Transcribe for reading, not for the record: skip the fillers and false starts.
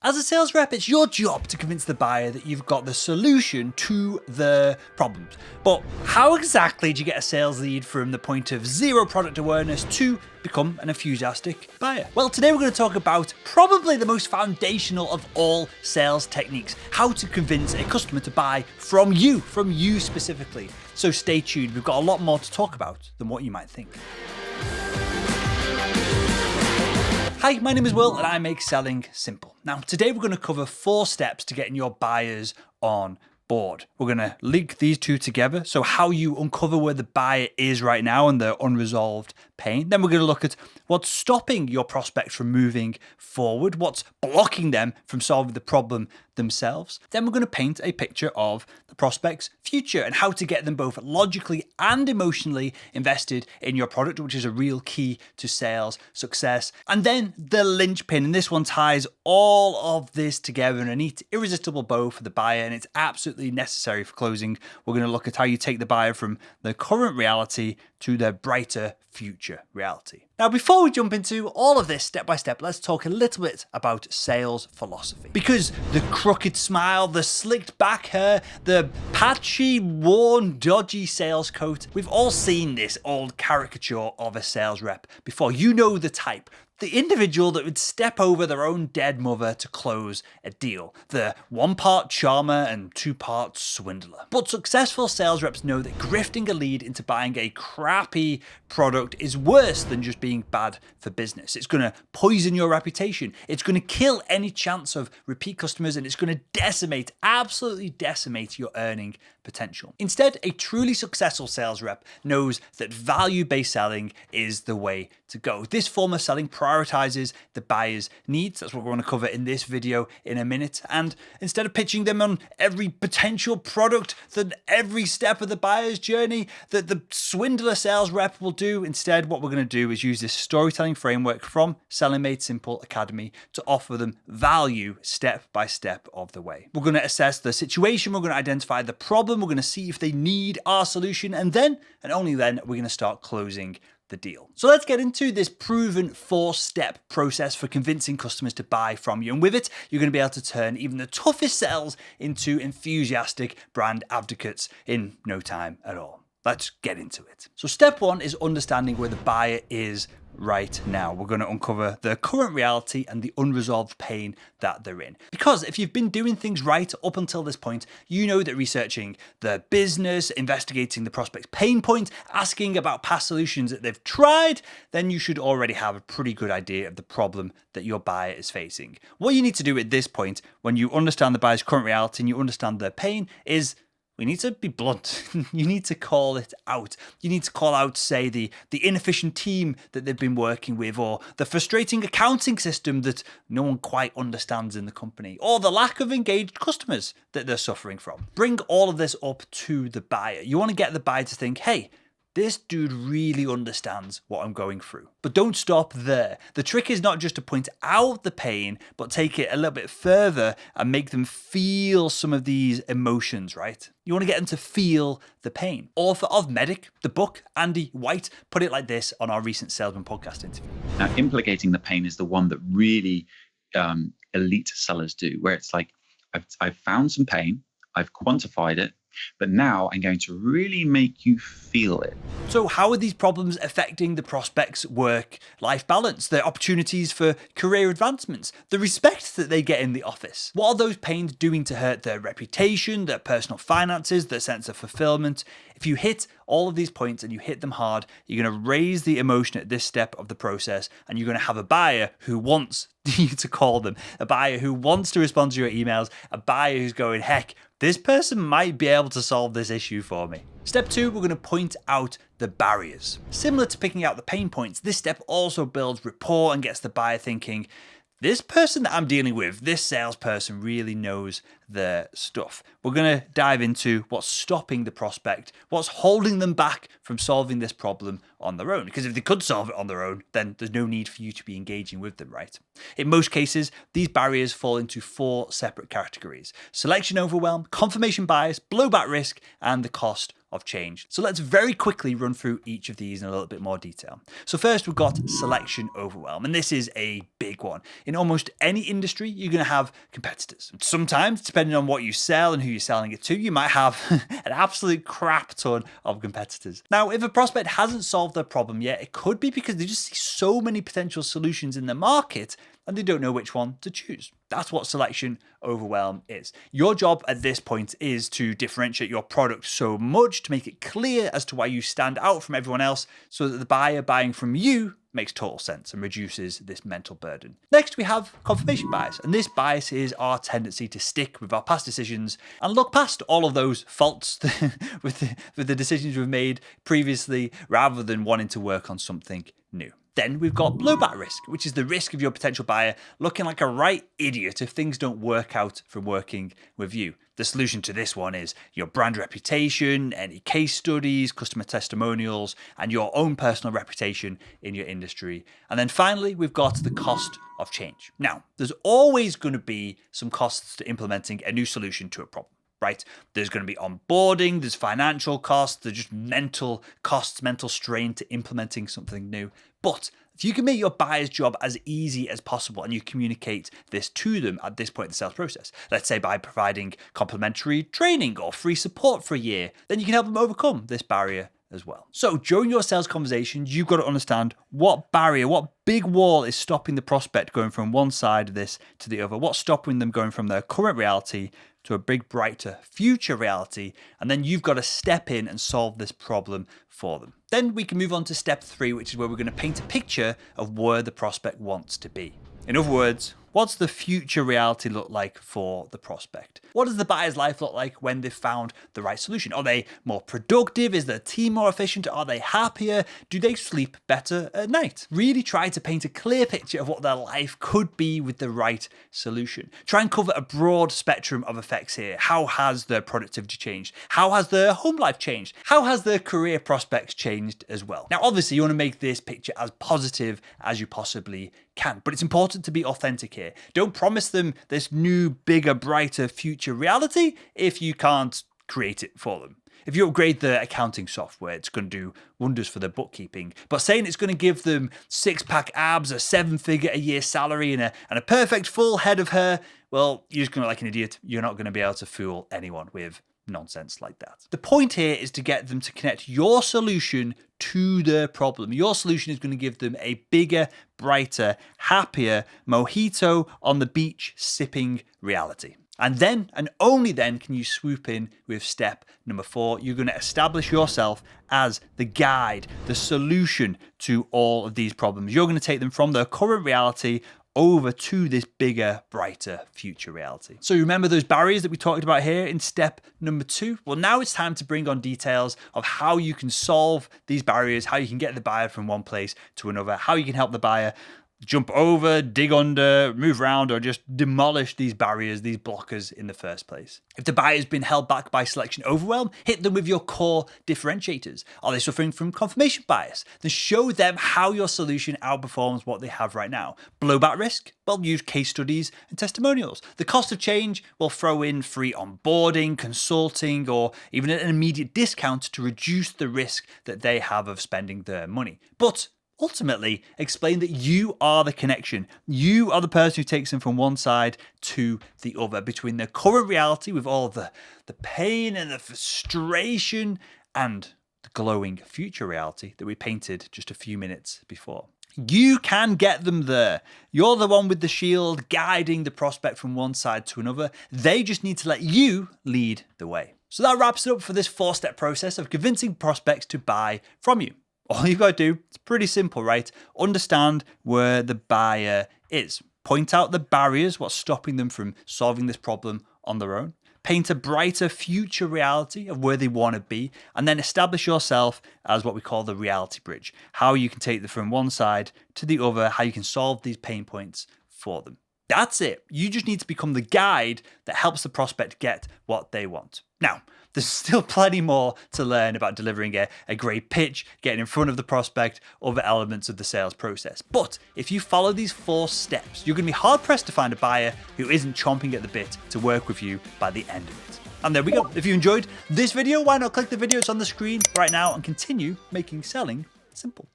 As a sales rep, it's your job to convince the buyer that you've got the solution to their problems. But how exactly do you get a sales lead from the point of zero product awareness to become an enthusiastic buyer? Well, today we're going to talk about probably the most foundational of all sales techniques, how to convince a customer to buy from you specifically. So stay tuned, we've got a lot more to talk about than what you might think. Hi, my name is Will and I make selling simple. Now, today we're going to cover 4 steps to getting your buyers on board. We're going to link these two together. So how you uncover where the buyer is right now and their unresolved pain. Then we're going to look at what's stopping your prospects from moving forward, what's blocking them from solving the problem themselves. Then we're going to paint a picture of the prospect's future and how to get them both logically and emotionally invested in your product, which is a real key to sales success. And then the linchpin, and this one ties all of this together in a neat, irresistible bow for the buyer, and it's absolutely necessary for closing. We're going to look at how you take the buyer from their current reality to their brighter future reality. Now, before we jump into all of this step by step, let's talk a little bit about sales philosophy. Because the crooked smile, the slicked back hair, the patchy, worn, dodgy sales coat, we've all seen this old caricature of a sales rep before. You know the type. The individual that would step over their own dead mother to close a deal. The 1-part charmer and 2-part swindler. But successful sales reps know that grifting a lead into buying a crappy product is worse than just being bad for business. It's going to poison your reputation. It's going to kill any chance of repeat customers, and it's going to decimate, absolutely decimate your earning potential. Instead, a truly successful sales rep knows that value-based selling is the way to go. This form of selling prioritizes the buyer's needs. That's what we're going to cover in this video in a minute. And instead of pitching them on every potential product, that every step of the buyer's journey that the swindler sales rep will do, instead what we're going to do is use this storytelling framework from Selling Made Simple Academy to offer them value step by step of the way. We're going to assess the situation. We're going to identify the problem. We're going to see if they need our solution. And then, and only then, we're going to start closing the deal. So let's get into this proven 4-step process for convincing customers to buy from you. And with it, you're going to be able to turn even the toughest sales into enthusiastic brand advocates in no time at all. Let's get into it. So step 1 is understanding where the buyer is right now. We're going to uncover the current reality and the unresolved pain that they're in. Because if you've been doing things right up until this point, you know that researching the business, investigating the prospect's pain point, asking about past solutions that they've tried, then you should already have a pretty good idea of the problem that your buyer is facing. What you need to do at this point, when you understand the buyer's current reality and you understand their pain, is we need to be blunt. You need to call it out. You need to call out, say, the inefficient team that they've been working with, or the frustrating accounting system that no one quite understands in the company, or the lack of engaged customers that they're suffering from. Bring all of this up to the buyer. You want to get the buyer to think, hey, this dude really understands what I'm going through. But don't stop there. The trick is not just to point out the pain, but take it a little bit further and make them feel some of these emotions, right? You want to get them to feel the pain. Author of Medic, the book, Andy White, put it like this on our recent Salesman podcast interview. Now, implicating the pain is the one that really elite sellers do, where it's like, I've found some pain, I've quantified it, but now I'm going to really make you feel it. So how are these problems affecting the prospect's work-life balance, their opportunities for career advancements, the respect that they get in the office? What are those pains doing to hurt their reputation, their personal finances, their sense of fulfillment? If you hit all of these points and you hit them hard, you're going to raise the emotion at this step of the process, and you're going to have a buyer who wants you to call them, a buyer who wants to respond to your emails, a buyer who's going, heck, this person might be able to solve this issue for me. Step 2, we're going to point out the barriers. Similar to picking out the pain points, this step also builds rapport and gets the buyer thinking, this person that I'm dealing with, this salesperson really knows their stuff. We're going to dive into what's stopping the prospect, what's holding them back from solving this problem on their own. Because if they could solve it on their own, then there's no need for you to be engaging with them, right? In most cases, these barriers fall into 4 separate categories: selection overwhelm, confirmation bias, blowback risk, and the cost of change. So let's very quickly run through each of these in a little bit more detail. So first, we've got selection overwhelm, and this is a big one. In almost any industry, you're going to have competitors. Sometimes, depending on what you sell and who you're selling it to, you might have an absolute crap ton of competitors. Now, if a prospect hasn't solved their problem yet, it could be because they just see so many potential solutions in the market and they don't know which one to choose. That's what selection overwhelm is. Your job at this point is to differentiate your product so much to make it clear as to why you stand out from everyone else so that the buyer buying from you makes total sense and reduces this mental burden. Next, we have confirmation bias. And this bias is our tendency to stick with our past decisions and look past all of those faults with the decisions we've made previously rather than wanting to work on something new. Then we've got blowback risk, which is the risk of your potential buyer looking like a right idiot if things don't work out from working with you. The solution to this one is your brand reputation, any case studies, customer testimonials, and your own personal reputation in your industry. And then finally, we've got the cost of change. Now, there's always going to be some costs to implementing a new solution to a problem. Right? There's going to be onboarding, there's financial costs, there's just mental costs, mental strain to implementing something new. But if you can make your buyer's job as easy as possible and you communicate this to them at this point in the sales process, let's say by providing complimentary training or free support for a year, then you can help them overcome this barrier as well. So during your sales conversations, you've got to understand what barrier, what big wall is stopping the prospect going from one side of this to the other, what's stopping them going from their current reality to a big, brighter future reality, and then you've got to step in and solve this problem for them. Then we can move on to step 3, which is where we're going to paint a picture of where the prospect wants to be. In other words, what's the future reality look like for the prospect? What does the buyer's life look like when they've found the right solution? Are they more productive? Is their team more efficient? Are they happier? Do they sleep better at night? Really try to paint a clear picture of what their life could be with the right solution. Try and cover a broad spectrum of effects here. How has their productivity changed? How has their home life changed? How has their career prospects changed as well? Now, obviously, you want to make this picture as positive as you possibly can, but it's important to be authentic here. Don't promise them this new, bigger, brighter future reality if you can't create it for them. If you upgrade the accounting software, it's going to do wonders for their bookkeeping. But saying it's going to give them 6-pack abs, a 7-figure a year salary, and a perfect full head of hair, well, you're just going to look like an idiot. You're not going to be able to fool anyone with nonsense like that. The point here is to get them to connect your solution to their problem. Your solution is going to give them a bigger, brighter, happier mojito on the beach sipping reality. And then, and only then, can you swoop in with step number 4. You're going to establish yourself as the guide, the solution to all of these problems. You're going to take them from their current reality over to this bigger, brighter future reality. So remember those barriers that we talked about here in step number 2? Well, now it's time to bring on details of how you can solve these barriers, how you can get the buyer from one place to another, how you can help the buyer jump over, dig under, move around, or just demolish these barriers, these blockers in the first place. If the buyer's been held back by selection overwhelm, hit them with your core differentiators. Are they suffering from confirmation bias? Then show them how your solution outperforms what they have right now. Blowback risk? Well, use case studies and testimonials. The cost of change? Will throw in free onboarding, consulting, or even an immediate discount to reduce the risk that they have of spending their money. But ultimately, explain that you are the connection. You are the person who takes them from one side to the other, between their current reality with all the pain and the frustration and the glowing future reality that we painted just a few minutes before. You can get them there. You're the one with the shield guiding the prospect from one side to another. They just need to let you lead the way. So that wraps it up for this 4-step process of convincing prospects to buy from you. All you've got to do, it's pretty simple, right? Understand where the buyer is. Point out the barriers, what's stopping them from solving this problem on their own. Paint a brighter future reality of where they want to be, and then establish yourself as what we call the reality bridge. How you can take them from one side to the other, how you can solve these pain points for them. That's it. You just need to become the guide that helps the prospect get what they want. Now, there's still plenty more to learn about delivering a great pitch, getting in front of the prospect, other elements of the sales process. But if you follow these 4 steps, you're going to be hard pressed to find a buyer who isn't chomping at the bit to work with you by the end of it. And there we go. If you enjoyed this video, why not click the video that's on the screen right now and continue making selling simple.